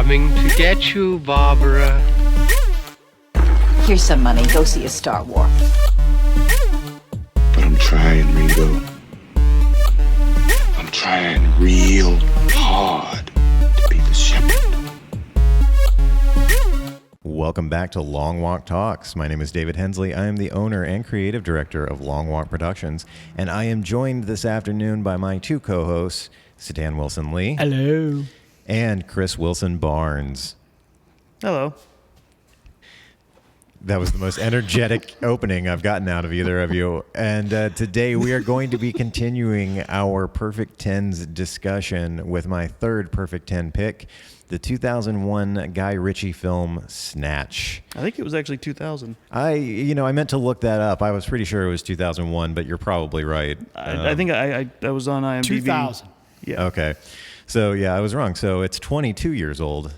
coming to get you, Barbara. Here's some money. Go see a Star War. But I'm trying, Ringo. I'm trying real hard to be the shepherd. Welcome back to Long Walk Talks. My name is David Hensley. I am the owner and creative director of Long Walk Productions, and I am joined this afternoon by my two co-hosts, Stan Wilson Lee. Hello. And Chris Wilson Barnes. Hello. That was the most energetic opening I've gotten out of either of you. And today we are going to be continuing our Perfect Tens discussion with my third Perfect 10 pick, the 2001 Guy Ritchie film Snatch. I think it was actually 2000. I meant to look that up. I was pretty sure it was 2001, but you're probably right. I think I was on IMDb. 2000. Yeah. Okay. So, yeah, I was wrong. So it's 22 years old.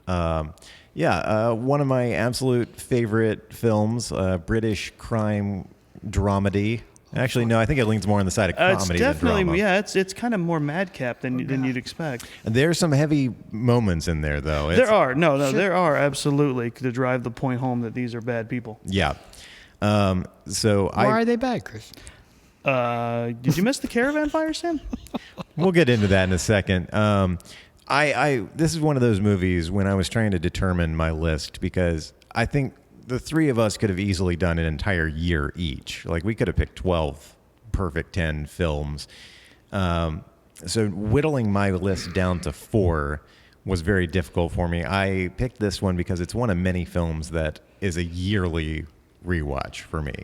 One of my absolute favorite films, British crime dramedy. Actually, no, I think it leans more on the side of comedy it's definitely, than drama. Yeah, it's kind of more madcap than you'd expect. There's some heavy moments in there, though. There are absolutely, to drive the point home that these are bad people. Yeah. Why are they bad, Chris? Did you miss the caravan fire, Sam? We'll get into that in a second. This is one of those movies when I was trying to determine my list, because I think the three of us could have easily done an entire year each. Like, we could have picked 12 Perfect 10 films. So whittling my list down to 4 was very difficult for me. I picked this one because it's one of many films that is a yearly rewatch for me.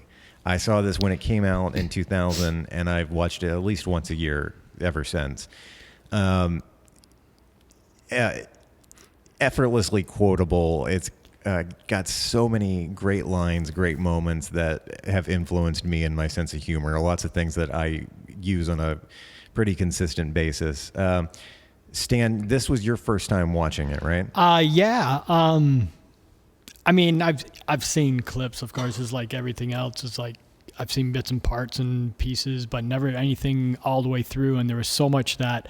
I saw this when it came out in 2000, and I've watched it at least once a year ever since. Effortlessly quotable. It's got so many great lines, great moments that have influenced me and my sense of humor. Lots of things that I use on a pretty consistent basis. Stan, this was your first time watching it, right? Yeah. I mean, I've seen clips, of course, it's like everything else. It's like I've seen bits and parts and pieces, but never anything all the way through. And there was so much that,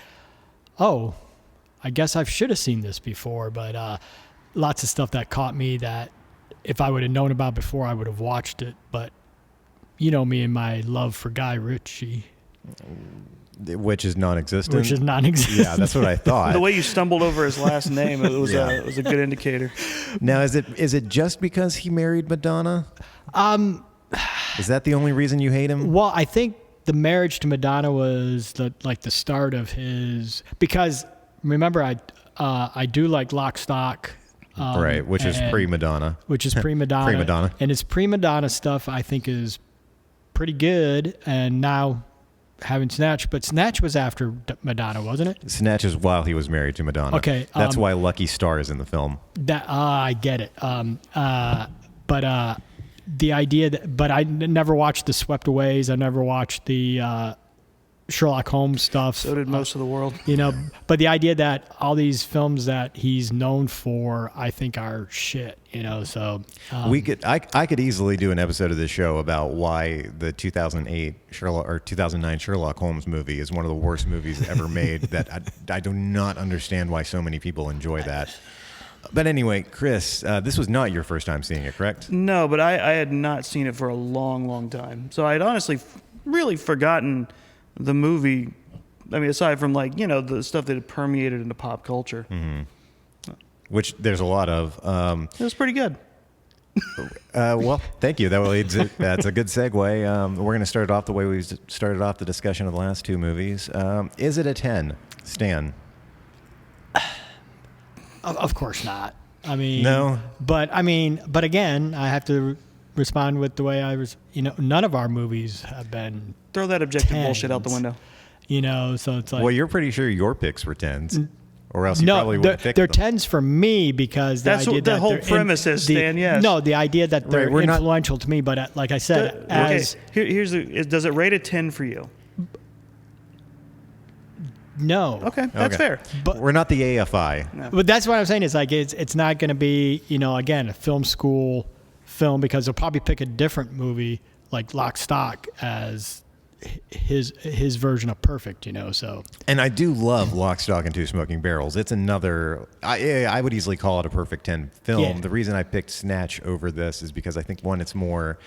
I guess I should have seen this before, but lots of stuff that caught me that if I would have known about before, I would have watched it. But you know me and my love for Guy Ritchie. Which is non-existent. Yeah, that's what I thought. The way you stumbled over his last name, it was a good indicator. Now, is it just because he married Madonna? Is that the only reason you hate him? Well, I think the marriage to Madonna was the start of his, because remember I do like Lock, Stock. Right, which is pre-Madonna. Which is pre-Madonna. Pre-Madonna. And his pre-Madonna stuff I think is pretty good, and now having Snatch, but Snatch was after Madonna, wasn't it? Snatch is while he was married to Madonna. Okay. That's why Lucky Star is in the film. I get it. But the idea that, but I never watched the Swept Aways. I never watched the Sherlock Holmes stuff. So did most of the world. But the idea that all these films that he's known for, I think are shit, so. I could easily do an episode of this show about why the 2009 Sherlock Holmes movie is one of the worst movies ever made. That I do not understand why so many people enjoy that. But anyway, Chris, this was not your first time seeing it, correct? No, but I had not seen it for a long, long time. So I had honestly really forgotten the movie. I mean, aside from the stuff that had permeated into pop culture. Mm-hmm. Which there's a lot of. It was pretty good. Well, thank you. That's a good segue. We're going to start off the way we started off the discussion of the last two movies. Is it a 10, Stan? Of course not. I mean, no. But again, I have to respond with the way I was. None of our movies have been. Throw that objective 10s, bullshit out the window. So it's like. Well, you're pretty sure your picks were 10s, or else you probably wouldn't pick them. They're 10s for me because that's what the whole premise is, Stan. Yes. No, the idea that they're influential to me, but like I said, does it rate a 10 for you? No. Okay, that's fair. But we're not the AFI. No. But that's what I'm saying. Is like it's not going to be again a film school film, because they'll probably pick a different movie like Lock, Stock as his version of perfect, so. And I do love Lock, Stock, and Two Smoking Barrels. It's another, I would easily call it a perfect 10 film. Yeah. The reason I picked Snatch over this is because I think, one, it's more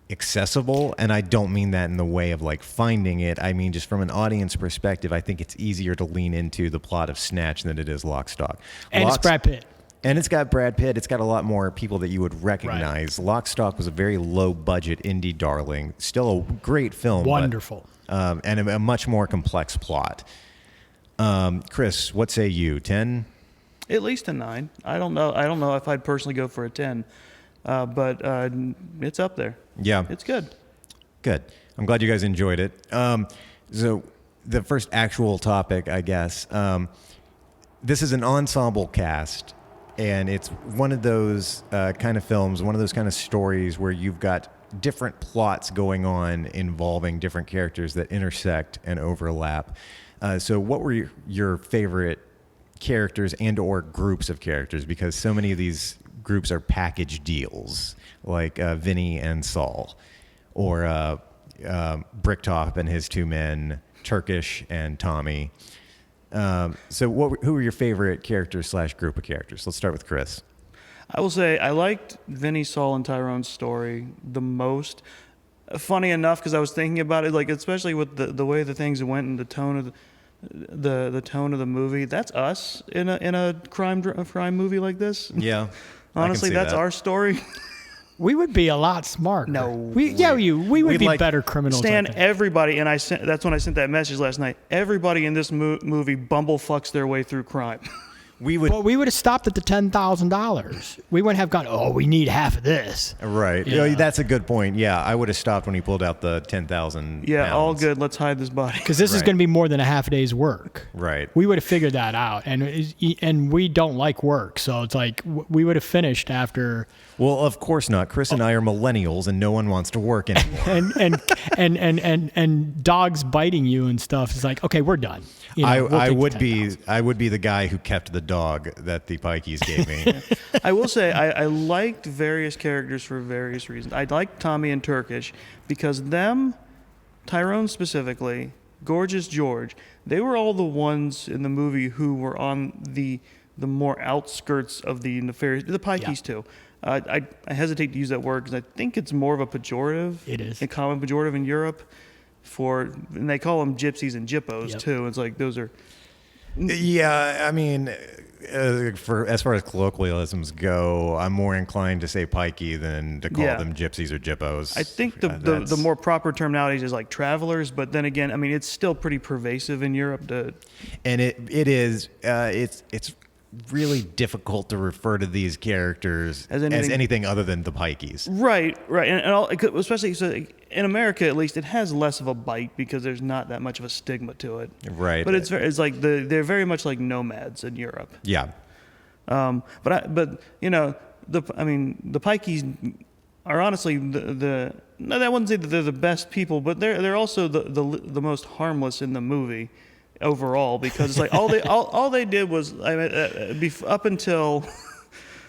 accessible, and I don't mean that in the way of like finding it. I mean just from an audience perspective, I think it's easier to lean into the plot of Snatch than it is Lock, Stock. And it's Brad Pitt. And it's got Brad Pitt. It's got a lot more people that you would recognize. Right. Lock, Stock was a very low-budget indie darling. Still a great film. Wonderful. But, and a much more complex plot. Chris, what say you? 10? At least a 9. I don't know if I'd personally go for a 10, but it's up there. Yeah. It's good. Good. I'm glad you guys enjoyed it. So the first actual topic, I guess. This is an ensemble cast. And it's one of those kind of films, one of those kind of stories where you've got different plots going on involving different characters that intersect and overlap. So what were your favorite characters and or groups of characters? Because so many of these groups are package deals, like Vinny and Saul, or Bricktop and his two men, Turkish and Tommy. So who were your favorite characters / group of characters? Let's start with Chris. I will say I liked Vinny, Saul, and Tyrone's story the most. Funny enough, because I was thinking about it, like especially with the way the things went and the tone of the tone of the movie. That's us in a crime movie like this. Yeah, honestly, that's our story. We would be a lot smarter. No, we would be better criminals. Stan, everybody, and that's when I sent that message last night. Everybody in this movie bumblefucks their way through crime. But we would have stopped at the $10,000. We wouldn't have gone, oh, we need half of this. Right. Yeah. That's a good point. Yeah, I would have stopped when he pulled out the 10,000 Yeah, pounds. all good. Let's hide this body. Because this is going to be more than a half a day's work. Right. We would have figured that out. And we don't like work. So it's like we would have finished after. Well, of course not. Chris and I are millennials, and no one wants to work anymore. and dogs biting you and stuff. It's like, okay, we're done. I would be the guy who kept the dog that the Pikeys gave me. I will say I liked various characters for various reasons. I liked Tommy and Turkish because Tyrone specifically, Gorgeous George, they were all the ones in the movie who were on the more outskirts of the nefarious. The Pikeys too. I hesitate to use that word because I think it's more of a pejorative. It is a common pejorative in Europe and they call them gypsies and jippos too. It's like those are. Yeah, I mean, as far as colloquialisms go, I'm more inclined to say pikey than to call them gypsies or jippos. I think the more proper terminology is like travelers, but then again, I mean, it's still pretty pervasive in Europe. And it is. It's really difficult to refer to these characters as anything other than the pikeys. Right, and especially so in America, at least, it has less of a bite because there's not that much of a stigma to it. Right, but it's like they're very much like nomads in Europe. Yeah, but you know the pikeys are honestly I wouldn't say that they're the best people, but they're also the most harmless in the movie. Overall, because it's like all they did was up until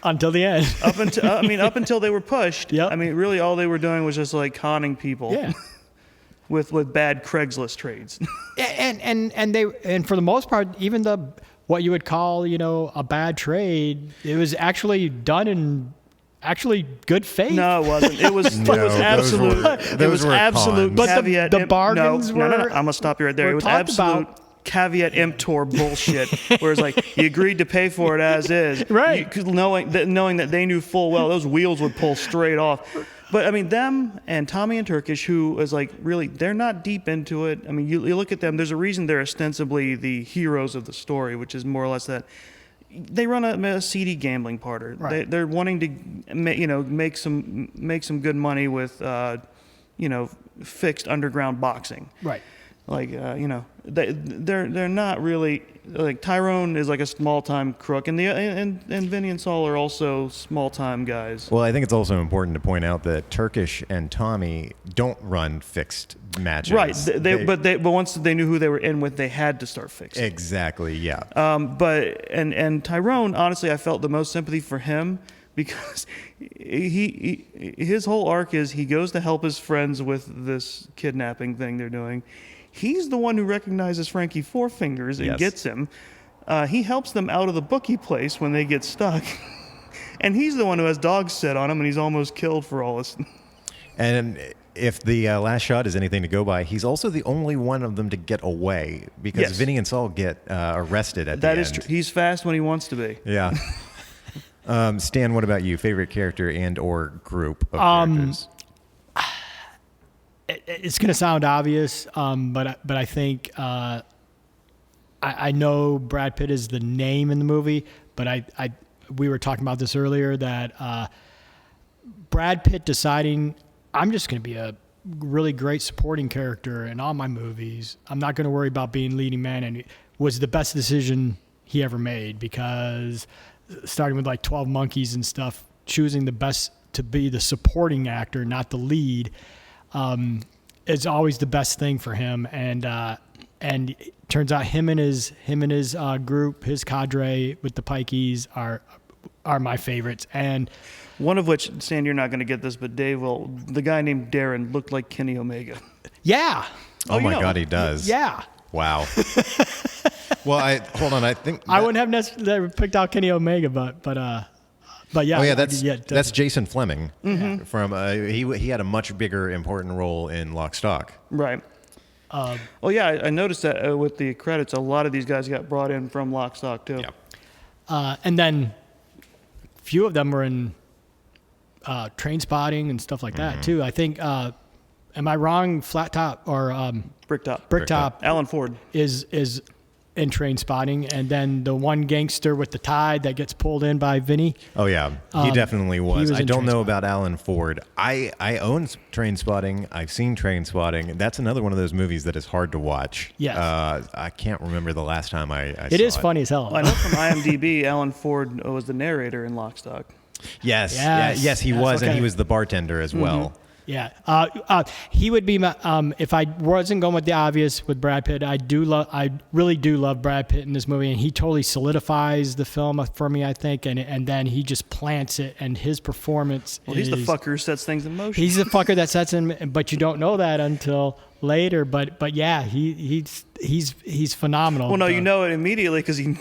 the end. up until they were pushed. Yep. I mean, really, all they were doing was just like conning people. Yeah. with bad Craigslist trades. and for the most part, even what you would call a bad trade, it was actually done in good faith. No, it wasn't. It was absolute. Those were absolute. But caveat. the bargains no. were. I'm gonna stop you right there. It was absolute. Caveat emptor bullshit. Whereas like you agreed to pay for it as is, right? Knowing that they knew full well those wheels would pull straight off. But I mean, them and Tommy and Turkish, who is like really, they're not deep into it. I mean, you look at them. There's a reason they're ostensibly the heroes of the story, which is more or less that they run a seedy gambling parlor. Right. They're wanting to make some good money with fixed underground boxing. Right. Like they're not really like Tyrone is like a small time crook, and Vinny and Saul are also small time guys. Well, I think it's also important to point out that Turkish and Tommy don't run fixed matches. Right, but once they knew who they were in with, they had to start fixing. Exactly, yeah. But Tyrone, honestly, I felt the most sympathy for him because his whole arc is he goes to help his friends with this kidnapping thing they're doing. He's the one who recognizes Frankie Four Fingers and Yes. gets him. He helps them out of the bookie place when they get stuck. And he's the one who has dogs set on him, and he's almost killed for all this. And if the last shot is anything to go by, he's also the only one of them to get away because Yes. Vinny and Saul get arrested at the That end. is true. He's fast when he wants to be. Yeah. Stan, what about you? Favorite character and or group of characters? It's going to sound obvious, but I think I know Brad Pitt is the name in the movie, but we were talking about this earlier that Brad Pitt deciding I'm just going to be a really great supporting character in all my movies. I'm not going to worry about being leading man, and it was the best decision he ever made because starting with like 12 Monkeys and stuff, choosing the best to be the supporting actor, not the lead. Is always the best thing for him, and it turns out him and his group, his cadre with the Pikeys are my favorites. And One of which, Stan, you're not going to get this, but Dave will. The guy named Darren looked like Kenny Omega. yeah, Oh my you know. God, he does. yeah. Wow. Well, hold on. I think I wouldn't have necessarily picked out Kenny Omega, but yeah. Oh yeah, I- that's Jason Fleming from. Mm-hmm. He had a much bigger, important role in Lock, Stock. Right. Oh yeah, I noticed that with the credits, a lot of these guys got brought in from Lock, Stock too. Yeah. and then a few of them were in Train Spotting and stuff like that too. I think. Am I wrong? Flat Top or Bricktop. Bricktop Alan Ford. is in Train Spotting, and then the one gangster with the tie that gets pulled in by Vinny. Oh yeah, he definitely was. was I in don't know Trainspotting. about Alan Ford. I own Train Spotting. I've seen Train Spotting. That's another one of those movies that is hard to watch. Yes. I can't remember the last time I saw It is funny as hell. I know from IMDb, Alan Ford was the narrator in Lock, Stock. Yes, Yes. yes, he Yes, was, and okay. he was the bartender as well. Yeah, he would be my. If I wasn't going with the obvious with Brad Pitt, I really do love Brad Pitt in this movie, and he totally solidifies the film for me. I think, and then he just plants it, and his performance. Well, he's the fucker who sets things in motion. He's the fucker that sets him, but you don't know that until later. But yeah, he's phenomenal. well, no, you know it immediately because he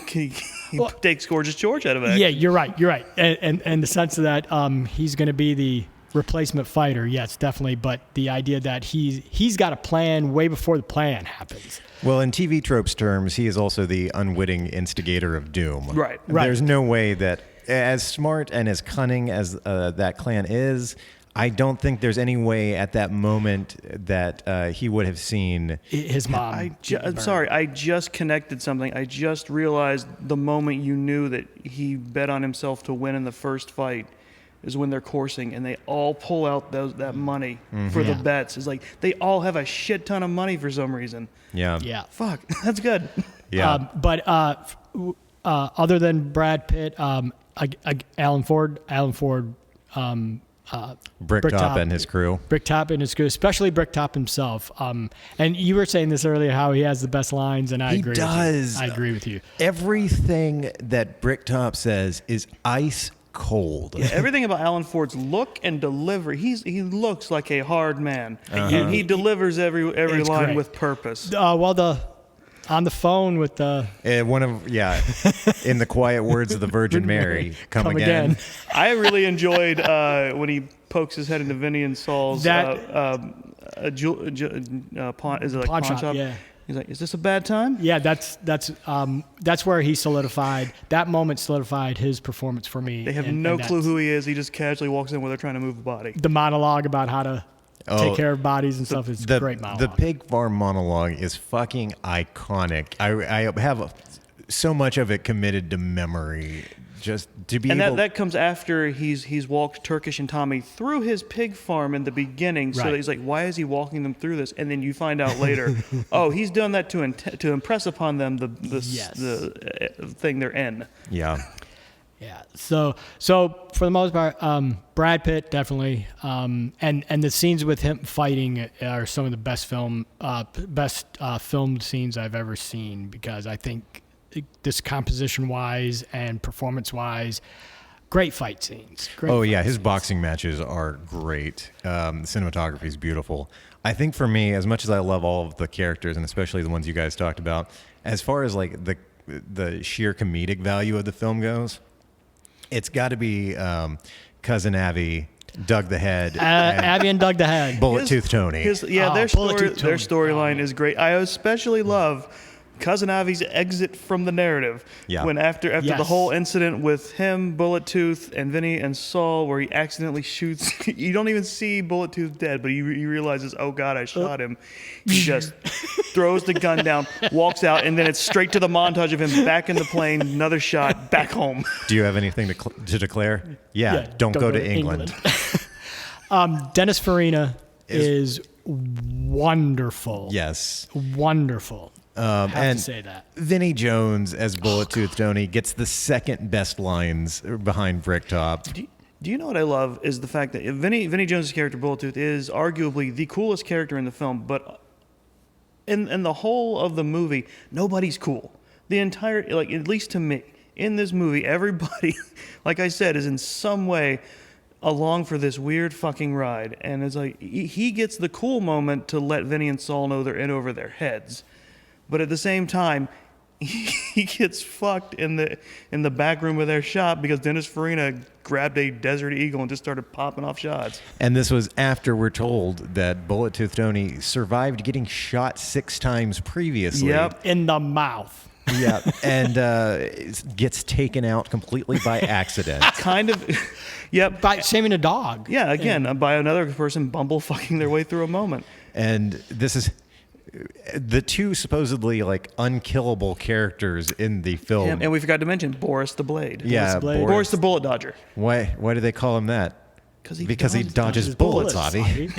takes Gorgeous George out of it. Yeah, you're right. And the sense of that he's going to be the replacement fighter, yes, definitely. But the idea that he's got a plan way before the plan happens. Well, in TV tropes terms, he is also the unwitting instigator of doom. Right. There's no way that, as smart and as cunning as that clan is, I don't think there's any way at that moment that he would have seen. His mom. I'm sorry, I just connected something. I just realized the moment you knew that he bet on himself to win in the first fight is when they're coursing and they all pull out that money for the Yeah. bets. It's like they all have a shit ton of money for some reason. Yeah. Yeah. Fuck, that's good. Yeah. But other than Brad Pitt, Alan Ford, Bricktop and his crew. Bricktop and his crew, especially Bricktop himself. And you were saying this earlier, how he has the best lines, and I He agree. does. With you. I agree with you. Everything that Bricktop says is ice cold. Everything about Alan Ford's look and delivery. He looks like a hard man, and he delivers every It's line great. with purpose. On the phone with the In the quiet words of the Virgin Mary, come again. I really enjoyed when he pokes his head into Vinny and Saul's That- pawn. Is it like Pawn pawn shop, shop? yeah. He's like, "Is this a bad time?" Yeah, that's where he solidified. That moment solidified his performance for me. They have and no that's clue who he is. He just casually walks in where they're trying to move a body. The monologue about how to take care of bodies and stuff is a great The monologue. pig farm monologue is fucking iconic. I have so much of it committed to memory. Just to be And able. that comes after he's walked Turkish and Tommy through his pig farm in the beginning. So Right. he's like, why is he walking them through this? And then you find out later, oh, he's done that to impress upon them the thing they're in. Yeah. Yeah. So for the most part, Brad Pitt definitely, and the scenes with him fighting are some of the best filmed scenes I've ever seen, because I think this composition wise and performance wise, great fight scenes. Great Oh yeah, fight his scenes. boxing matches are great. The cinematography is beautiful. I think for me, as much as I love all of the characters, and especially the ones you guys talked about, as far as like the sheer comedic value of the film goes, it's got to be Cousin Abby, Doug the Head, and Abby and Doug the Head. Bullet Tooth Tony. Their Bullet-Tooth Tony. storyline is great. I especially love Cousin Avi's exit from the narrative. Yeah. When after the Yes. whole incident with him, Bullet Tooth, and Vinny and Saul, where he accidentally shoots. You don't even see Bullet Tooth dead, but he realizes, oh God, I shot him. He just throws the gun down, walks out, and then it's straight to the montage of him back in the plane, another shot, back home. Do you have anything to declare? Yeah, don't go to England. Dennis Farina is wonderful. Yes. Wonderful. Have and to say that. Vinnie Jones as Bullet Tooth Tony gets the second best lines behind Bricktop. Do you know what I love is the fact that Vinnie Jones' character Bullet Tooth is arguably the coolest character in the film, but in the whole of the movie, nobody's cool. The entire, like, at least to me, in this movie, everybody, like I said, is in some way along for this weird fucking ride, and it's like he gets the cool moment to let Vinny and Saul know they're in over their heads. But at the same time, he gets fucked in the back room of their shop because Dennis Farina grabbed a Desert Eagle and just started popping off shots. And this was after we're told that Bullet Tooth Tony survived getting shot 6 times previously. Yep. In the mouth. Yeah. And gets taken out completely by accident. Kind of. Yep. By saving a dog. Yeah, again, by another person bumblefucking their way through a moment. And this is the two supposedly like unkillable characters in the film. And we forgot to mention Boris the Blade. Yeah, Boris the Bullet Dodger. Why do they call him that? Because he dodges bullets, bullets, Avi.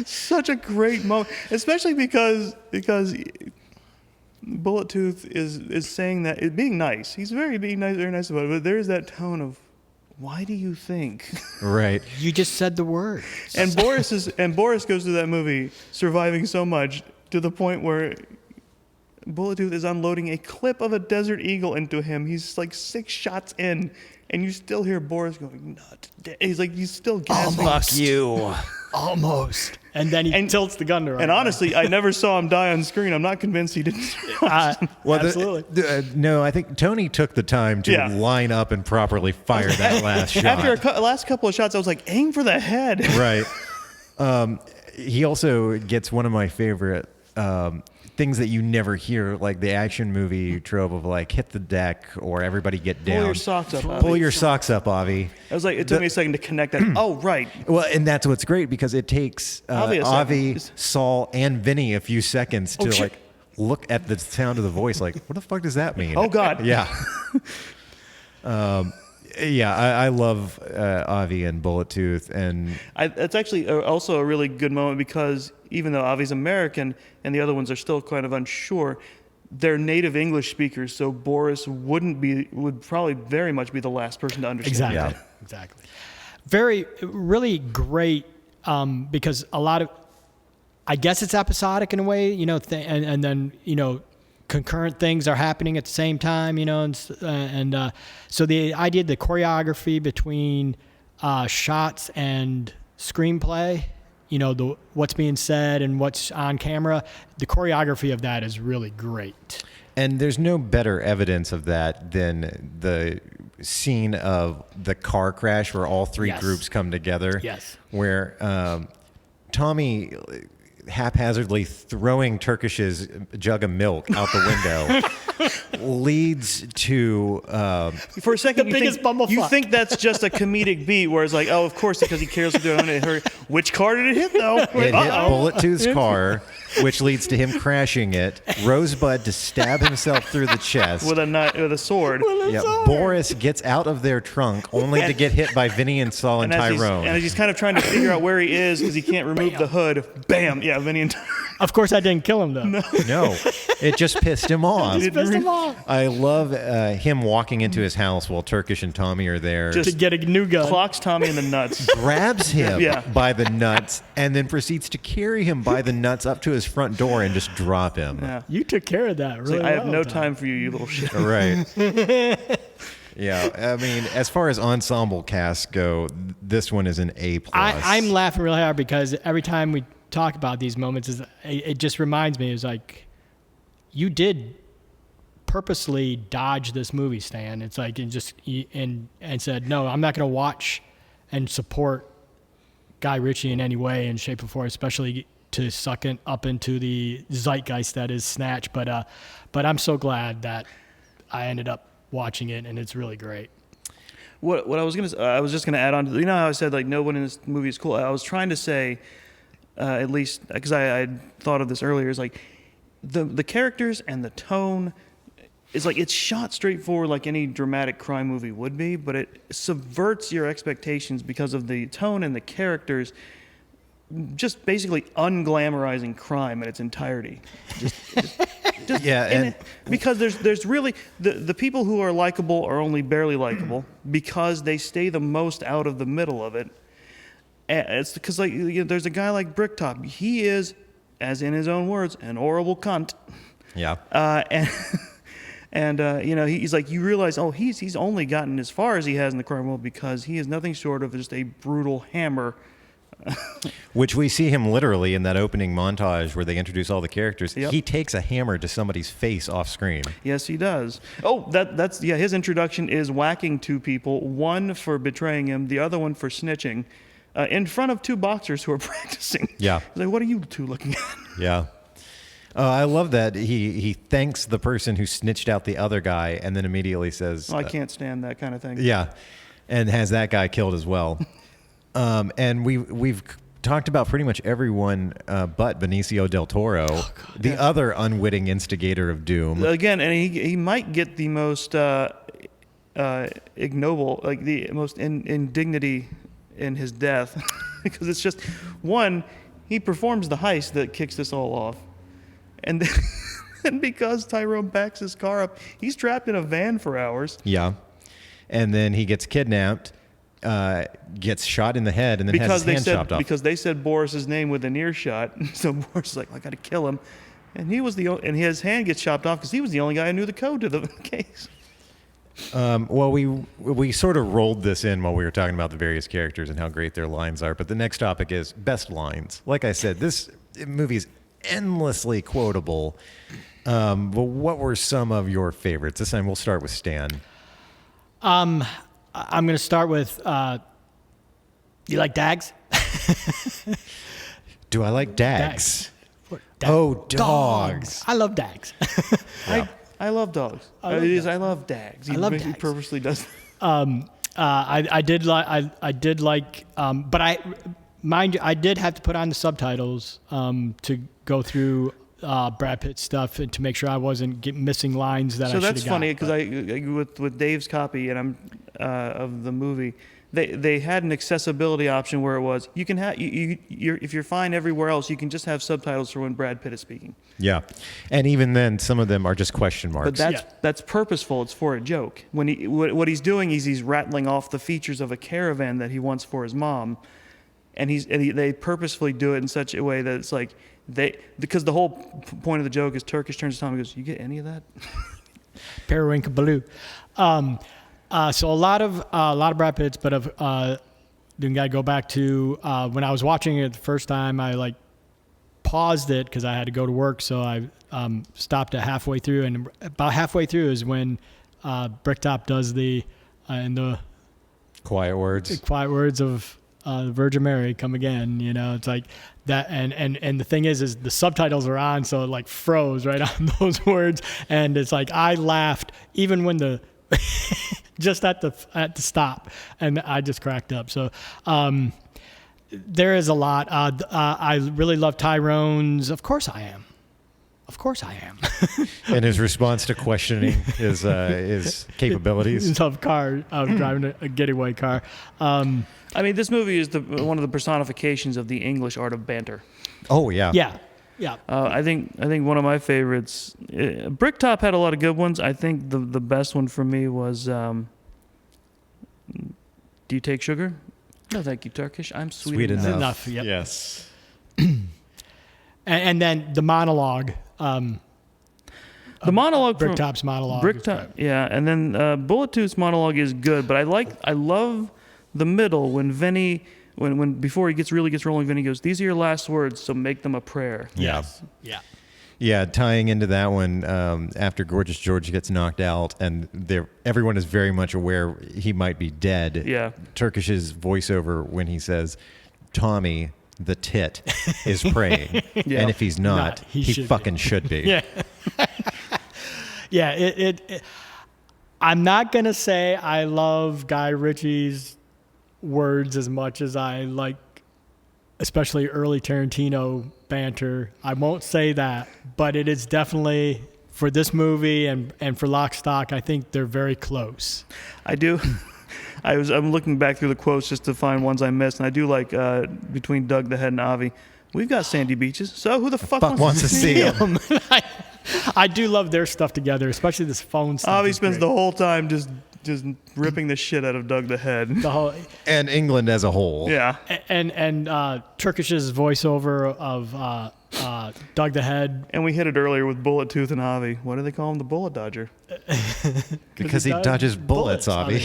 Such a great moment, especially because Bullet Tooth is saying that, being nice. He's being nice, very nice about it. But there's that tone of, why do you think? Right. You just said the word. And Boris goes through that movie surviving so much to the point where Bullet Tooth is unloading a clip of a Desert Eagle into him. He's like 6 shots in, and you still hear Boris going, "Not dead." He's like, he's still gasping. Fuck you. Almost. And then he tilts the gun to right. And honestly, I never saw him die on screen. I'm not convinced he didn't. Well, absolutely. No, I think Tony took the time to line up and properly fire that last shot. After last couple of shots, I was like, aim for the head. Right. He also gets one of my favorite things that you never hear, like the action movie trope of like hit the deck or everybody get down. Pull your socks up, Avi. Pull your socks up, Avi. I was like, it took me a second to connect that. Oh, right. Well, and that's what's great because it takes Avi, Saul, and Vinny a few seconds to like look at the sound of the voice. Like, what the fuck does that mean? Oh God. Yeah. Yeah, I love Avi and Bullet Tooth, and It's actually also a really good moment because even though Avi's American and the other ones are still kind of unsure, they're native English speakers, so Boris would probably very much be the last person to understand. Exactly. Yeah. Exactly. Really great because a lot of, I guess it's episodic in a way, you know, and then, you know, concurrent things are happening at the same time, you know, and so the idea, the choreography between shots and screenplay, you know, what's being said and what's on camera, the choreography of that is really great. And there's no better evidence of that than the scene of the car crash where all 3 groups come together. Yes. Where Tommy haphazardly throwing Turkish's jug of milk out the window leads to For a second, The biggest bumblefuck. you think that's just a comedic beat, where it's like, oh, of course, because he cares what they're doing. It hurt. Which car did it hit, though? it hit Bullet Tooth's car, which leads to him crashing it. Rosebud to stab himself through the chest. with a sword. Yeah, Boris gets out of their trunk only to get hit by Vinny and Saul and Tyrone. As he's kind of trying to figure out where he is because he can't remove the hood. Bam! Yeah, Vinny and Tyrone. Of course, I didn't kill him though. No, it just pissed him off. It pissed him off. I love him walking into his house while Turkish and Tommy are there. To get a new gun. Clocks Tommy in the nuts. Grabs him Yeah. by the nuts and then proceeds to carry him by the nuts up to his front door and just drop him. Yeah. You took care of that really I have well, no Tom. time for you, you little shit. Right. Yeah, I mean, as far as ensemble casts go, this one is an A+. I'm laughing really hard because every time we talk about these moments, it just reminds me, it's like, you did purposely dodge this movie, Stan. It's like, and said, no, I'm not going to watch and support Guy Ritchie in any way, in shape or form, especially to suck it up into the zeitgeist that is Snatch. But I'm so glad that I ended up watching it, and it's really great. What I was just gonna add on to, you know how I said like no one in this movie is cool. I was trying to say, at least because I thought of this earlier, is like the characters and the tone. It's like it's shot straightforward like any dramatic crime movie would be, but it subverts your expectations because of the tone and the characters, just basically unglamorizing crime in its entirety. Just Yeah, because there's really the people who are likable are only barely likable because they stay the most out of the middle of it. And it's because like there's a guy like Bricktop. He is, as in his own words, an horrible cunt. Yeah. And he's like, you realize, oh, he's only gotten as far as he has in the crime world because he is nothing short of just a brutal hammer. Which we see him literally in that opening montage where they introduce all the characters. Yep. He takes a hammer to somebody's face off screen. Yes, he does. Oh, that's his introduction is whacking two people, one for betraying him, the other one for snitching, in front of two boxers who are practicing. Yeah. He's like, what are you two looking at? Yeah. I love that he thanks the person who snitched out the other guy and then immediately says, I can't stand that kind of thing. yeah, and has that guy killed as well. And we've talked about pretty much everyone but Benicio del Toro, the other unwitting instigator of doom. Again, and he might get the most ignoble, like the most indignity in his death, because it's just one, he performs the heist that kicks this all off, and then, and because Tyrone backs his car up, he's trapped in a van for hours. Yeah, and then he gets kidnapped. Gets shot in the head and then has his hand chopped off. Because they said Boris's name with an earshot, so Boris is like, I got to kill him, and and his hand gets chopped off because he was the only guy who knew the code to the case. Well, we sort of rolled this in while we were talking about the various characters and how great their lines are, but the next topic is best lines. Like I said, this movie is endlessly quotable. But what were some of your favorites? This time we'll start with Stan. I'm going to start with, you like Dags? Do I like Dags? What, Oh, dogs. I love Dags. I love dogs. I love Dags. I love He Dags. purposely does. I did like, but mind you, I did have to put on the subtitles to go through Brad Pitt stuff and to make sure I wasn't missing lines that I should have got. So that's funny because with Dave's copy and I'm of the movie, they had an accessibility option where it was you can have if you're fine everywhere else, you can just have subtitles for when Brad Pitt is speaking. Yeah, and even then, some of them are just question marks. But that's purposeful. It's for a joke. When what he's doing is he's rattling off the features of a caravan that he wants for his mom, and they purposefully do it in such a way that it's like because the whole point of the joke is Turkish turns to Tom and goes, "You get any of that?" Periwinkle Baloo. So a lot of Brad Pitts, but then gotta go back to when I was watching it the first time. I paused it because I had to go to work, so I stopped it halfway through, and about halfway through is when Bricktop does the Quiet words. Quiet words of the Virgin Mary come again. It's like that, and the thing is the subtitles are on, so it froze right on those words, and it's like I laughed even when the just at the stop, and I just cracked up. So there is a lot. I really love Tyrone's. Of course I am. And his response to questioning his capabilities of driving a getaway car. I mean, this movie is one of the personifications of the English art of banter. Oh yeah. Yeah. I think one of my favorites. Bricktop had a lot of good ones. I think the best one for me was. Do you take sugar? No, thank you, Turkish. I'm sweet enough. Yep. Yes. And then the monologue. The monologue from Bricktop's monologue. is Bricktop, great. yeah, and then Bullet Tooth's monologue is good, but I love the middle when Vinny, when before he really gets rolling, Vinny goes, "These are your last words, so make them a prayer." Yeah. Yeah. Yeah, tying into that one, after Gorgeous George gets knocked out, and everyone is very much aware he might be dead. Yeah. Turkish's voiceover when he says, "Tommy, the tit, is praying," Yeah. and if he's not, he should fucking should be. Yeah. Yeah. It I'm not gonna say I love Guy Ritchie's words as much as I like, especially early Tarantino banter. I won't say that, but it is definitely for this movie and for Lock, Stock. I think they're very close. I do. I'm looking back through the quotes just to find ones I missed, and I do like between Doug the Head and Avi. We've got sandy beaches, so who the fuck Wants to see him. I do love their stuff together, especially this phone stuff. Avi is spends great. the whole time just ripping the shit out of Doug the Head. the whole And England as a whole. Yeah. and Turkish's voiceover of Doug the Head. And we hit it earlier with Bullet Tooth and Avi. What do they call him? The Bullet Dodger. Because he dodges bullets, Avi.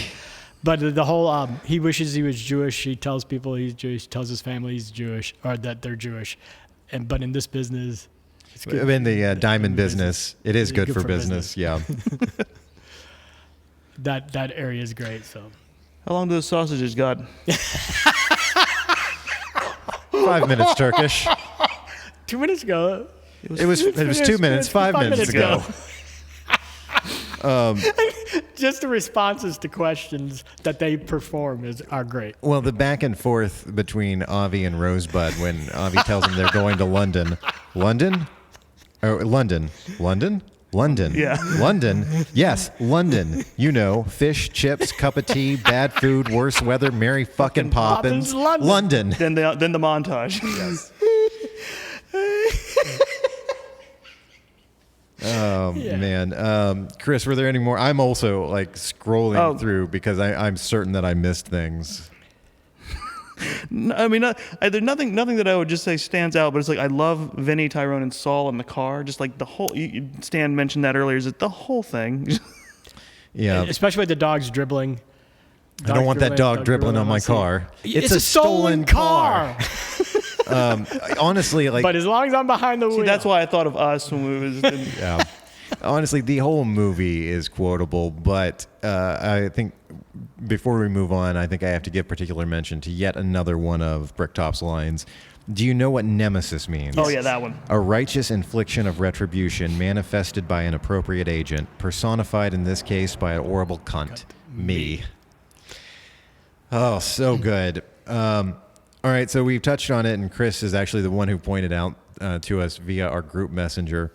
But the whole he wishes he was Jewish. He tells people he's Jewish. Tells his family he's Jewish or that they're Jewish. But in this business, it's good. In the diamond business, it is good for business. Yeah. That area is great. So How long do the sausages got? 5 minutes, Turkish. 2 minutes ago. It was 2 minutes, 5 minutes ago. Just the responses to questions that they perform are great. Well, the back and forth between Avi and Rosebud when Avi tells him they're going to London. London? Oh, London. London? London. Yeah. London? Yes, London. You know, fish, chips, cup of tea, bad food, worse weather, Mary fucking Poppins. Poppins, London. Then the montage. Yes. Oh, Yeah. man. Chris, were there any more? I'm also like scrolling Oh. through because I'm certain that I missed things. I mean, there's nothing that I would just say stands out, but it's like I love Vinny, Tyrone, and Saul in the car. Just like the whole. Stan mentioned that earlier. Is it the whole thing? Yeah. Especially with the dogs dribbling. I don't want that dog dribbling on my car. It's a stolen car. Honestly, like, But as long as I'm behind the wheel. See, that's why I thought of Us when we was. yeah. Honestly, the whole movie is quotable, but I think before we move on, I think I have to give particular mention to yet another one of Bricktop's lines. Do you know what nemesis means? Oh yeah, that one. A righteous infliction of retribution manifested by an appropriate agent, personified in this case by an horrible cunt, me. Oh, so good. All right, so we've touched on it, and Chris is actually the one who pointed out to us via our group messenger.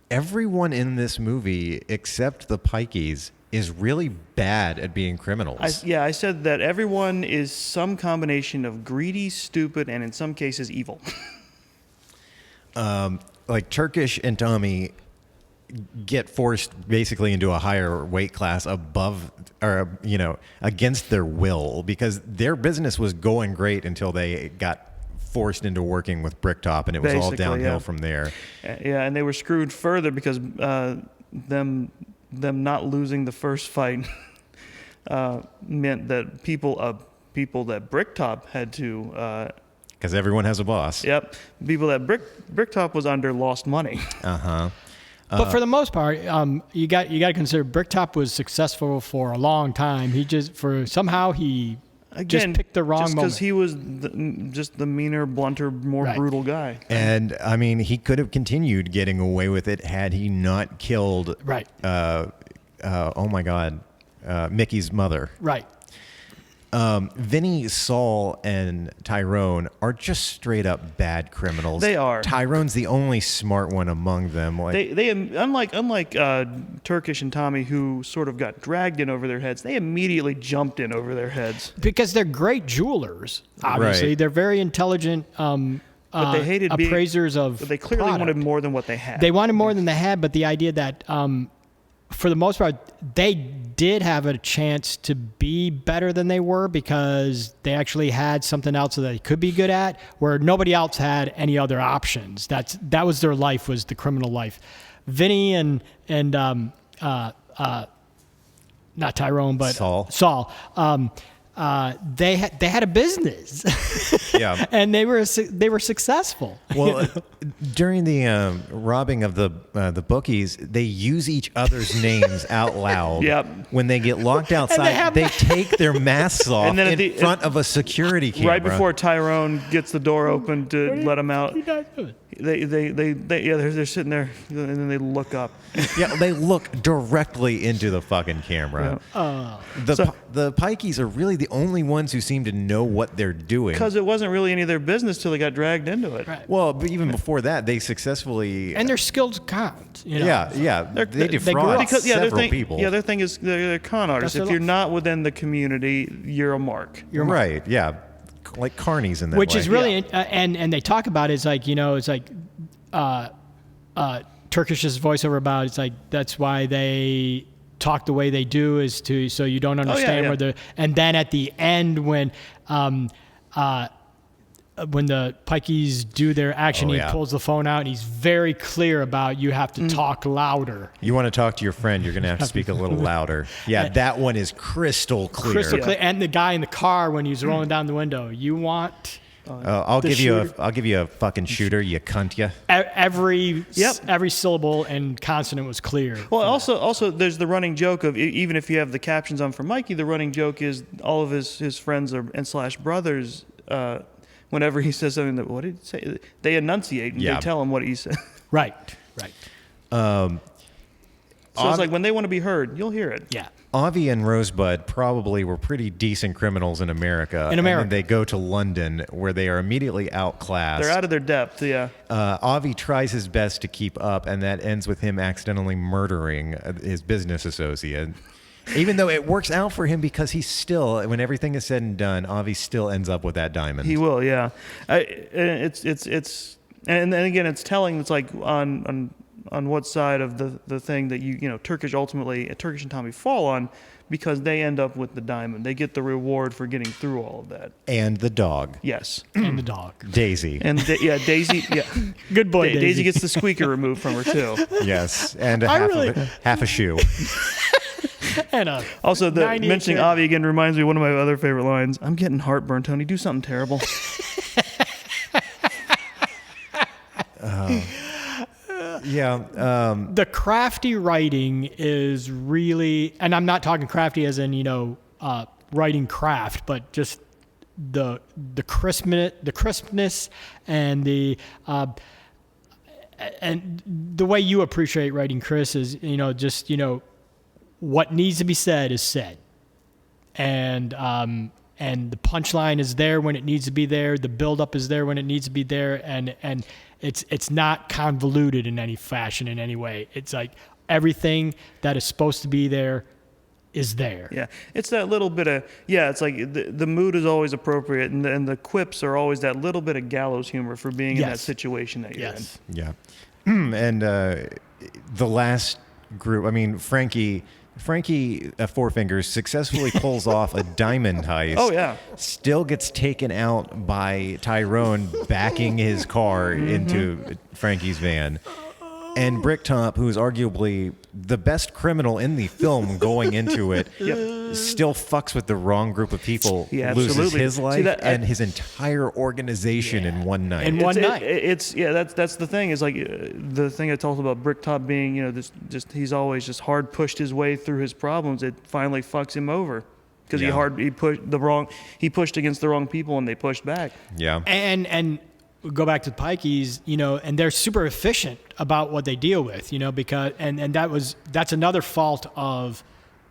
Everyone in this movie, except the Pikeys, is really bad at being criminals. I said that everyone is some combination of greedy, stupid, and in some cases evil. Like Turkish and Tommy get forced basically into a higher weight class above, or against their will, because their business was going great until they got forced into working with Bricktop, and it was all Basically, downhill yeah. from there. Yeah, and they were screwed further because them not losing the first fight meant that people that Bricktop had to. Because everyone has a boss. Yep, people that Bricktop was under lost money. But for the most part, you got to consider Bricktop was successful for a long time. He just picked the wrong moment. because he was just the meaner, blunter, more Right. brutal guy. And I mean, he could have continued getting away with it had he not killed. Right. Oh my God, Mickey's mother. Right. Vinny, Saul, and Tyrone are just straight up bad criminals. They are. Tyrone's the only smart one among them. Like, They unlike Turkish and Tommy, who sort of got dragged in over their heads. They immediately jumped in over their heads. Because they're great jewelers, obviously. Right. They're very intelligent But they hated being appraisers of But they clearly product. wanted more than what they had. They wanted more than they had, but the idea that for the most part, they did have a chance to be better than they were because they actually had something else that they could be good at, where nobody else had any other options. That was their life, was the criminal life. Vinny and not Tyrone, but Saul. They had a business, Yeah. and they were successful. Well, during the robbing of the bookies, they use each other's names out loud. Yep. When they get locked outside, they take their masks off And then in front of a security camera. Right before Tyrone gets the door open to let him out, they're sitting there, and then they look up. Yeah, they look directly into the fucking camera. The Pikeys are really the only ones who seem to know what they're doing. Because it wasn't really any of their business till they got dragged into it. Right. Well, but even before that, they successfully... And they're skilled cons. You know? Yeah. They defraud several people. Yeah, their thing is they're con artists. That's If you're not within the community, you're a mark. You're right, yeah. Like carnies in that Which way. is really, and they talk about it, it's like, Turkish's voiceover about it's like that's why they talk the way they do is to so you don't understand where the and then at the end when the Pikeys do their action, he pulls the phone out and he's very clear about you have to talk louder. You want to talk to your friend, you're going to have to speak a little louder. Yeah, that one is crystal clear. Crystal clear. And the guy in the car when he's rolling down the window, you want. I'll give you a fucking shooter, you cunt ya. Every syllable and consonant was clear. Well, also there's the running joke of even if you have the captions on for Mikey, the running joke is all of his friends and / brothers. Whenever he says something that what did he say? They enunciate and they tell him what he said. Right. So it's like when they want to be heard, you'll hear it. Yeah. Avi and Rosebud probably were pretty decent criminals in America. And then they go to London, where they are immediately outclassed. They're out of their depth, yeah. Avi tries his best to keep up, and that ends with him accidentally murdering his business associate. Even though it works out for him because he's still, when everything is said and done, Avi still ends up with that diamond. He will, yeah. And then again, it's telling. It's like on what side of the thing that Turkish and Tommy fall on, because they end up with the diamond. They get the reward for getting through all of that. And the dog. Yes. And the dog. Daisy. And Daisy. Yeah. Good boy, Daisy. Daisy gets the squeaker removed from her too. Yes, and half a shoe. And also, mentioning Avi again reminds me of one of my other favorite lines. I'm getting heartburn, Tony. Do something terrible. The crafty writing is really, and I'm not talking crafty as in writing craft, but just the crispness and the way you appreciate writing, Chris, is what needs to be said is said, and the punchline is there when it needs to be there. The buildup is there when it needs to be there, and it's not convoluted in any fashion in any way. It's like everything that is supposed to be there is there. Yeah, it's that little bit of it's like the mood is always appropriate, and the quips are always that little bit of gallows humor for being in that situation that you're in. Yeah, and the last group. I mean, Frankie Four Fingers successfully pulls off a diamond heist. Oh, yeah. Still gets taken out by Tyrone backing his car into Frankie's van. And Bricktop, who's arguably the best criminal in the film going into it, still fucks with the wrong group of people, loses his life and his entire organization in one night. That's the thing. Is like the thing I told about Bricktop being, he's always just hard pushed his way through his problems. It finally fucks him over because he pushed against the wrong people and they pushed back. Yeah, and. Go back to the Pikeys, and they're super efficient about what they deal with, because that's another fault of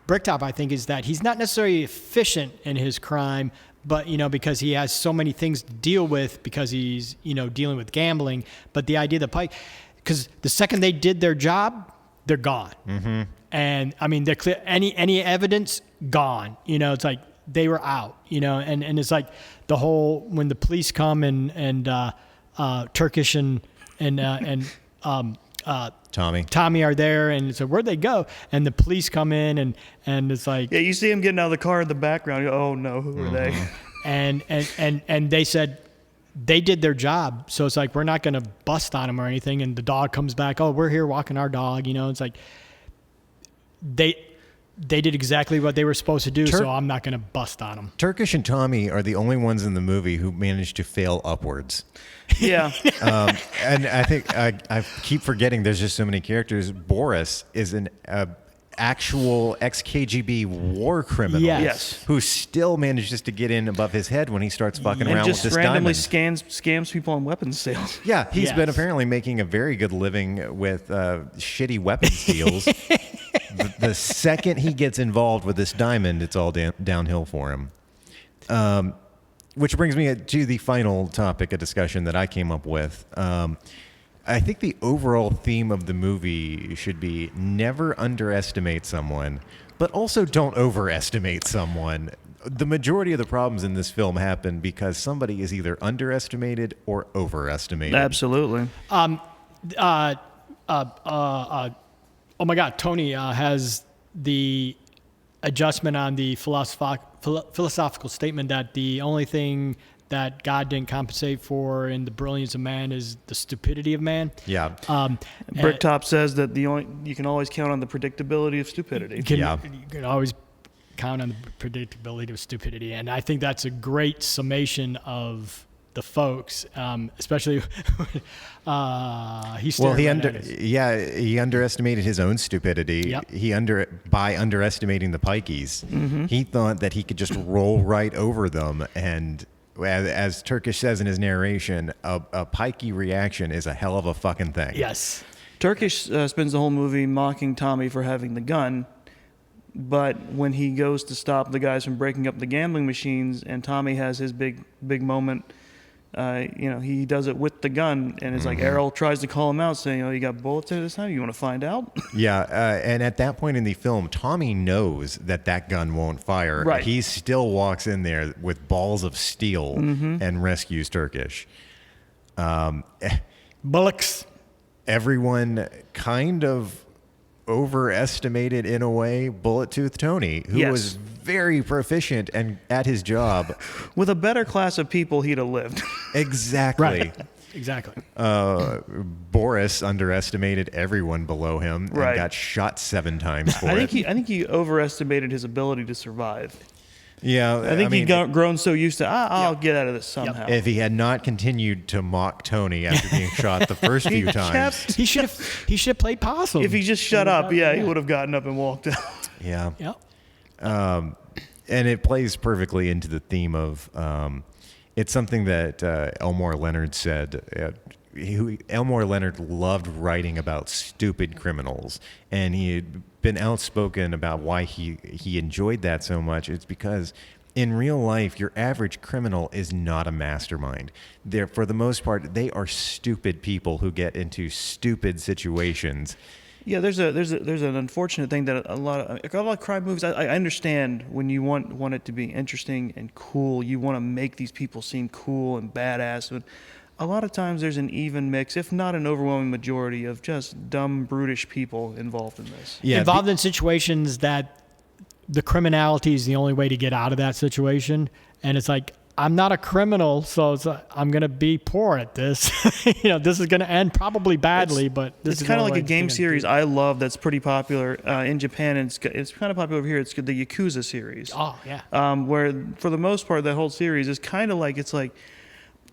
Bricktop, I think, is that he's not necessarily efficient in his crime, but because he has so many things to deal with because he's dealing with gambling. But the idea of the Pike, because the second they did their job, they're gone, and I mean they're clear. Any evidence gone, it's like they were out, and it's like the whole when the police come and Turkish and Tommy are there, and so where'd they go? And the police come in and it's like you see him getting out of the car in the background. You go, oh no, who are they? And they said they did their job. So it's like, we're not going to bust on them or anything. And the dog comes back. Oh, we're here walking our dog. It's like they did exactly what they were supposed to do. So I'm not going to bust on them. Turkish and Tommy are the only ones in the movie who managed to fail upwards. Yeah. And I think I keep forgetting there's just so many characters. Boris is an actual ex-KGB war criminal Yes. who still manages to get in above his head when he starts fucking And around just with this randomly diamond. scams people on weapons sales. Yeah, he's been Yes. apparently making a very good living with shitty weapons deals. The second he gets involved with this diamond, it's all downhill for him. Which brings me to the final topic of discussion that I came up with. I think the overall theme of the movie should be never underestimate someone, but also don't overestimate someone. The majority of the problems in this film happen because somebody is either underestimated or overestimated. Absolutely. Oh my God, Tony has the adjustment on the philosophical statement that the only thing that God didn't compensate for in the brilliance of man is the stupidity of man. Yeah. Bricktop says that you can always count on the predictability of stupidity. You can always count on the predictability of stupidity, and I think that's a great summation of the folks, especially he underestimated his own stupidity. Yep. By underestimating the Pikeys. Mm-hmm. He thought that he could just roll right over them, and as Turkish says in his narration, a pikey reaction is a hell of a fucking thing. Yes. Turkish spends the whole movie mocking Tommy for having the gun, but when he goes to stop the guys from breaking up the gambling machines, and Tommy has his big moment, he does it with the gun, and it's like Errol tries to call him out, saying, "Oh, you got bullets in it this time? You want to find out?" Yeah, and at that point in the film, Tommy knows that gun won't fire. Right. He still walks in there with balls of steel and rescues Turkish. Bullocks. Everyone kind of overestimated, in a way, Bullet Tooth Tony, who Yes. was very proficient and at his job. With a better class of people, he'd have lived. Exactly. Right. Exactly. Boris underestimated everyone below him and Right. got shot 7 times for I it. think he overestimated his ability to survive. Yeah, I think he'd grown so used to, I'll get out of this somehow. if he had not continued to mock Tony after being shot the first few times. He should have played possum. If he just shut up, he would have gotten up and walked out. Yeah. Yep. And it plays perfectly into the theme of it's something that Elmore Leonard said. Elmore Leonard loved writing about stupid criminals, and he had been outspoken about why he enjoyed that so much. It's because in real life, your average criminal is not a mastermind. They're, for the most part, they are stupid people who get into stupid situations. Yeah, there's an unfortunate thing that a lot of crime movies. I understand when you want it to be interesting and cool. You want to make these people seem cool and badass. But a lot of times there's an even mix, if not an overwhelming majority, of just dumb, brutish people involved in this. Yeah, Involved in situations that the criminality is the only way to get out of that situation, and it's like, I'm not a criminal, so it's like, I'm going to be poor at this. This is going to end probably badly, but this It's is kind the of only like a way game it's gonna series do. I love that's pretty popular in Japan, and it's kind of popular over here. It's the Yakuza series. Oh yeah. Where for the most part that whole series is kind of like, it's like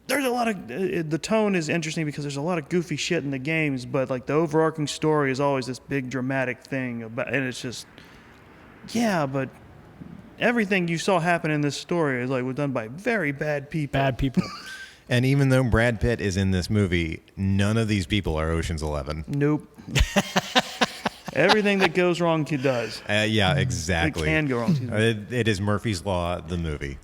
there's a lot of the tone is interesting because there's a lot of goofy shit in the games, but like the overarching story is always this big dramatic thing and it's just but everything you saw happen in this story is was done by very bad people. Bad people. And even though Brad Pitt is in this movie, none of these people are Ocean's 11. Nope. Everything that goes wrong does. Yeah, exactly. It can go wrong. It is Murphy's Law, the movie.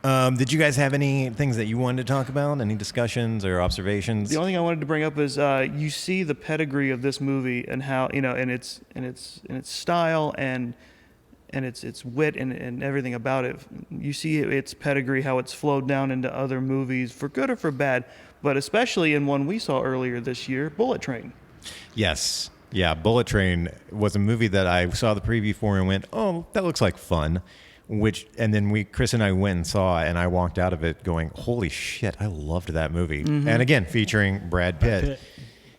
Did you guys have any things that you wanted to talk about? Any discussions or observations? The only thing I wanted to bring up is you see the pedigree of this movie and how and its style and its wit and everything about it. You see its pedigree, how it's flowed down into other movies for good or for bad, but especially in one we saw earlier this year, Bullet Train. Yes. Yeah, Bullet Train was a movie that I saw the preview for and went, oh, that looks like fun. and then Chris and I went and saw it, and I walked out of it going, holy shit, I loved that movie. And again, featuring Brad Pitt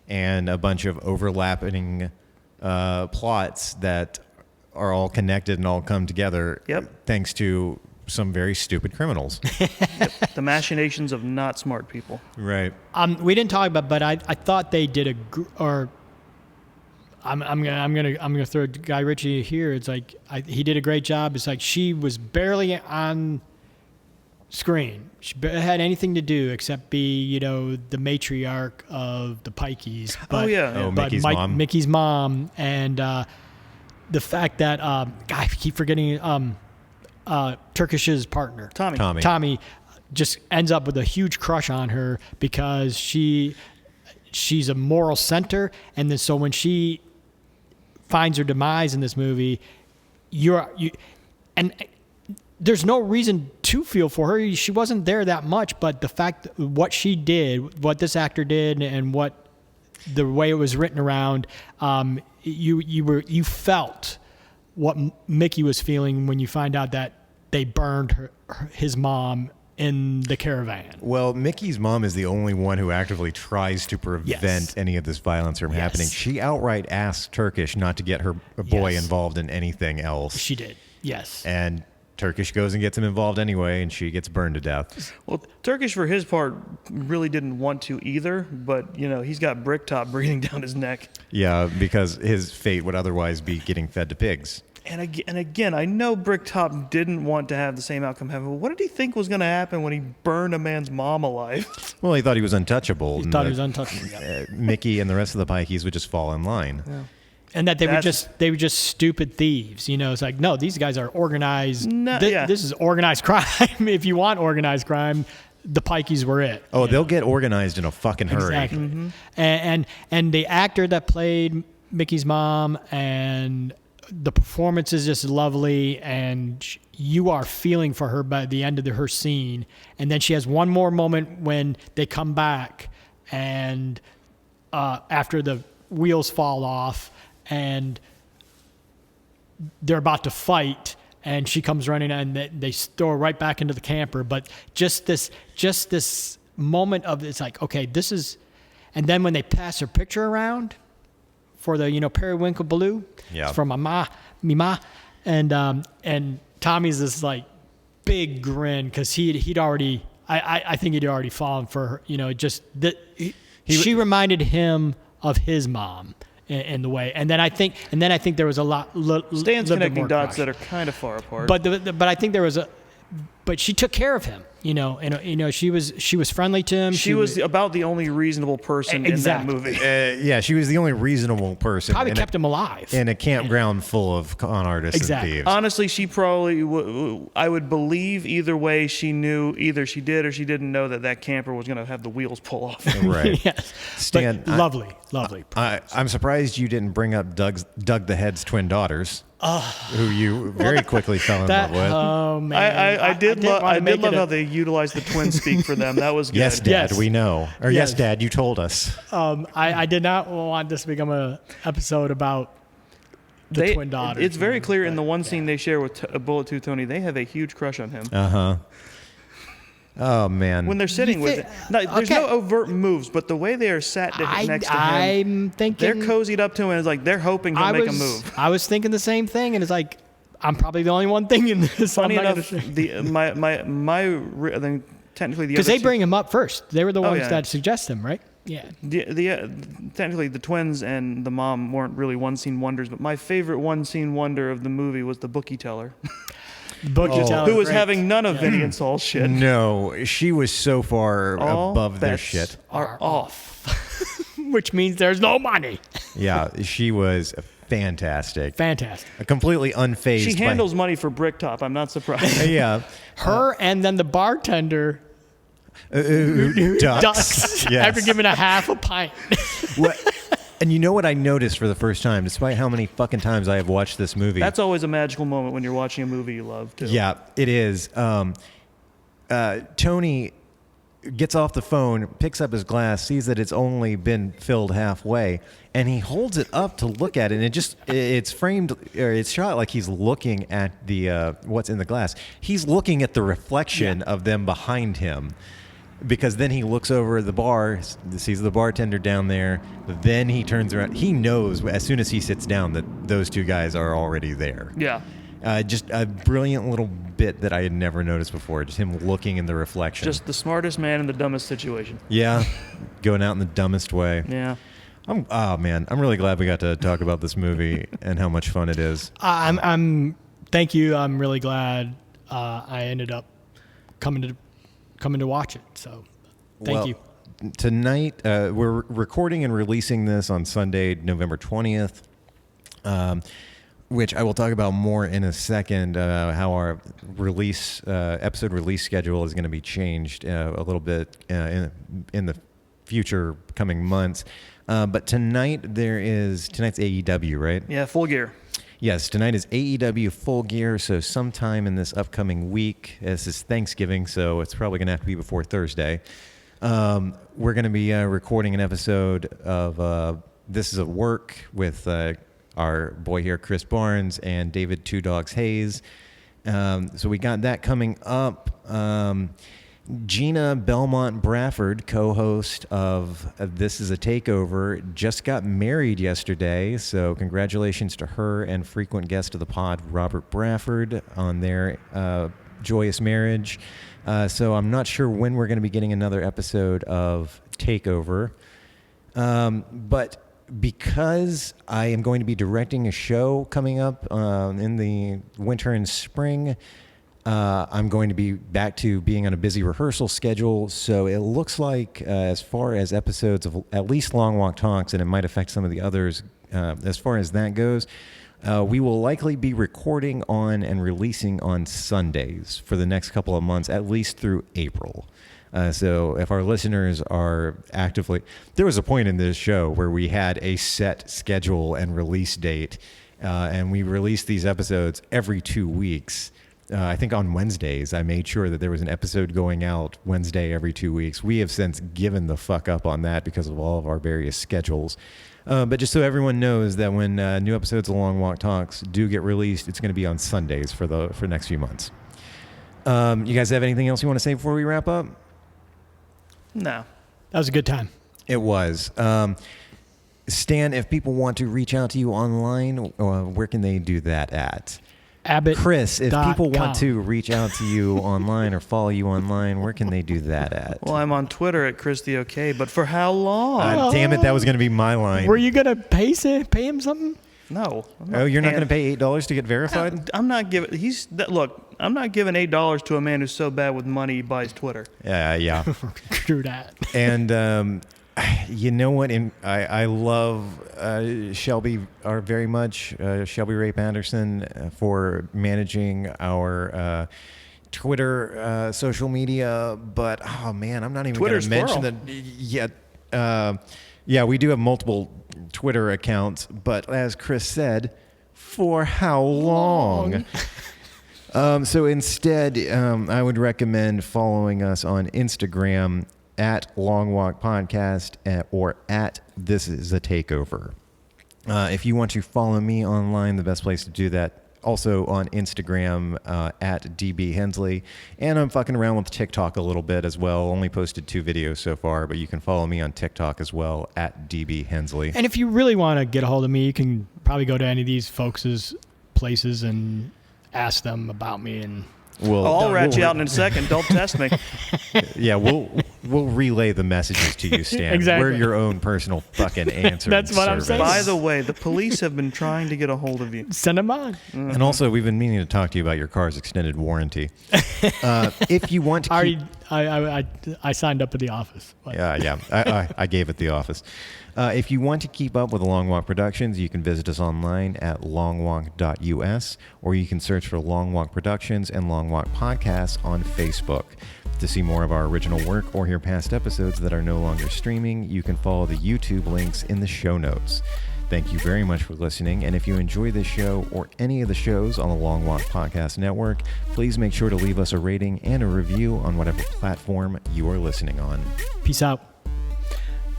and a bunch of overlapping plots that are all connected and all come together thanks to some very stupid criminals. The machinations of not smart people. Right. We didn't talk about, but I thought they did I'm gonna throw Guy Ritchie here. It's like he did a great job. It's like she was barely on screen. She had anything to do except be, the matriarch of the Pikeys. But, Mickey's mom. Mickey's mom, and the fact that I keep forgetting Turkish's partner, Tommy, just ends up with a huge crush on her because she's a moral center, and then so when she finds her demise in this movie, and there's no reason to feel for her. She wasn't there that much, but the fact that what she did, what this actor did, and the way it was written around, you felt what Mickey was feeling when you find out that they burned his mom in the caravan. Well, Mickey's mom is the only one who actively tries to prevent any of this violence from happening. She outright asks Turkish not to get her boy involved in anything else. She did, yes. And Turkish goes and gets him involved anyway, and she gets burned to death. Well, Turkish, for his part, really didn't want to either, but, he's got Bricktop breathing down his neck. Yeah, because his fate would otherwise be getting fed to pigs. And again, I know Bricktop didn't want to have the same outcome happen, but what did he think was going to happen when he burned a man's mom alive? Well, he thought he was untouchable. He was untouchable. Yeah. Mickey and the rest of the Pikeys would just fall in line. Yeah. And that they were just stupid thieves. It's like, no, these guys are organized. This is organized crime. If you want organized crime, the Pikeys were it. Oh, they'll get organized in a fucking hurry. Exactly. Mm-hmm. And the actor that played Mickey's mom, and the performance is just lovely, and you are feeling for her by the end of her scene. And then she has one more moment when they come back, and after the wheels fall off, and they're about to fight, and she comes running, and they throw her right back into the camper. But just this moment of, it's like, okay, this is, and then when they pass her picture around for the periwinkle blue, it's from me ma, and Tommy's this like big grin because he'd already, I think he'd already fallen for her, just that she reminded him of his mom in the way, and then I think there was a lot. Stan's connecting dots that are kind of far apart. But I think there was but she took care of him, she was friendly to him. She was about the only reasonable person in that movie. She was the only reasonable person. Probably kept him alive. In a campground full of con artists and thieves. Honestly, she probably, I would believe either way, she knew either she did or she didn't know that camper was going to have the wheels pull off. Right. Yes. Stan, lovely. I'm surprised you didn't bring up Doug the Head's twin daughters. Who you very quickly fell in love with. Oh man, I did love how they utilized the twin speak for them. That was good. Yes, Dad, we know. Or yes, Dad, you told us. I did not want this to become an episode about the twin daughters. It's very clear in the one scene they share with Bullet 2 Tony, they have a huge crush on him. Oh man! When they're sitting with it, there's no overt moves, but the way they are sat next to him, I'm thinking they're cozied up to him, and it's like they're hoping he'll make a move. I was thinking the same thing, and it's like I'm probably the only one thinking this. Funny enough, technically because they bring him up first. They were the ones that suggest him, right? Yeah. Technically, the twins and the mom weren't really one scene wonders, but my favorite one scene wonder of the movie was the bookie teller. Who was having none of Vinny and Saul's shit. No, she was so far above their shit. Are off. Which means there's no money. Yeah, she was fantastic. Completely unfazed. She handles money for Bricktop. I'm not surprised. Yeah. Her and then the bartender ducks. Yes. After giving a half a pint. And you know what I noticed for the first time, despite how many fucking times I have watched this movie? That's always a magical moment when you're watching a movie you love, too. Yeah, it is. Tony gets off the phone, picks up his glass, sees that it's only been filled halfway, and he holds it up to look at it, and it's framed, or it's shot like he's looking at the what's in the glass. He's looking at the reflection of them behind him, because then he looks over at the bar, sees the bartender down there, then he turns around. He knows as soon as he sits down that those two guys are already there. Yeah. Just a brilliant little bit that I had never noticed before. Just him looking in the reflection. Just the smartest man in the dumbest situation. Yeah, going out in the dumbest way. Yeah. I'm really glad we got to talk about this movie and how much fun it is. Thank you. I'm really glad I ended up coming to watch it. So, thank you. Tonight, we're recording and releasing this on Sunday, November 20th. Which I will talk about more in a second, how our episode release schedule is going to be changed a little bit in the future coming months. But tonight's AEW, right? Yeah, Full Gear. Yes, tonight is AEW Full Gear, so sometime in this upcoming week, this is Thanksgiving, so it's probably going to have to be before Thursday. We're going to be recording an episode of This Is a Work with our boy here, Chris Barnes, and David Two Dogs Hayes. So we got that coming up. Gina Belmont Bradford, co-host of This Is a Takeover, just got married yesterday. So congratulations to her and frequent guest of the pod, Robert Bradford, on their joyous marriage. So I'm not sure when we're going to be getting another episode of Takeover. But because I am going to be directing a show coming up in the winter and spring, I'm going to be back to being on a busy rehearsal schedule. So it looks like as far as episodes of at least Long Walk Talks, and it might affect some of the others as far as that goes, we will likely be recording on and releasing on Sundays for the next couple of months, at least through April. So if our listeners are actively... There was a point in this show where we had a set schedule and release date, and we released these episodes every 2 weeks. I think on Wednesdays, I made sure that there was an episode going out Wednesday every 2 weeks. We have since given the fuck up on that because of all of our various schedules. But just so everyone knows that when new episodes of Long Walk Talks do get released, it's going to be on Sundays for the next few months. You guys have anything else you want to say before we wrap up? No. That was a good time. It was. Stan, if people want to reach out to you online, where can they do that at? Abbott. Chris, if people want to reach out to you online or follow you online, where can they do that at? Well, I'm on Twitter at Chris the OK, but for how long? Damn it, that was going to be my line. Were you going to pay him something? No. Oh, you're not going to pay $8 to get verified? I'm not giving... I'm not giving $8 to a man who's so bad with money he buys Twitter. Yeah. True that. And you know what? I love Shelby very much, Shelby Rape Anderson, for managing our Twitter social media. But, oh, man, I'm not even going to mention that yet. Yeah, we do have multiple Twitter accounts. But as Chris said, for how long? So instead, I would recommend following us on Instagram at Long Walk Podcast or at This Is a Takeover. If you want to follow me online, the best place to do that, also on Instagram at DB Hensley. And I'm fucking around with TikTok a little bit as well. Only posted 2 videos so far, but you can follow me on TikTok as well at DB Hensley. And if you really want to get a hold of me, you can probably go to any of these folks' places and ask them about me, and I'll rat you out in a second. Don't test me. Yeah, we'll relay the messages to you, Stan. Exactly. We're your own personal fucking answer. That's what I'm saying. By the way, the police have been trying to get a hold of you. Send them on. Mm-hmm. And also, we've been meaning to talk to you about your car's extended warranty. If you want to keep... I signed up at the office. But. Yeah. I gave it the office. If you want to keep up with Long Walk Productions, you can visit us online at longwalk.us, or you can search for Long Walk Productions and Long Walk Podcasts on Facebook. To see more of our original work or hear past episodes that are no longer streaming, you can follow the YouTube links in the show notes. Thank you very much for listening. And if you enjoy this show or any of the shows on the Long Walk Podcast Network, please make sure to leave us a rating and a review on whatever platform you are listening on. Peace out.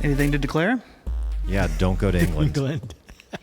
Anything to declare? Yeah, don't go to England. England.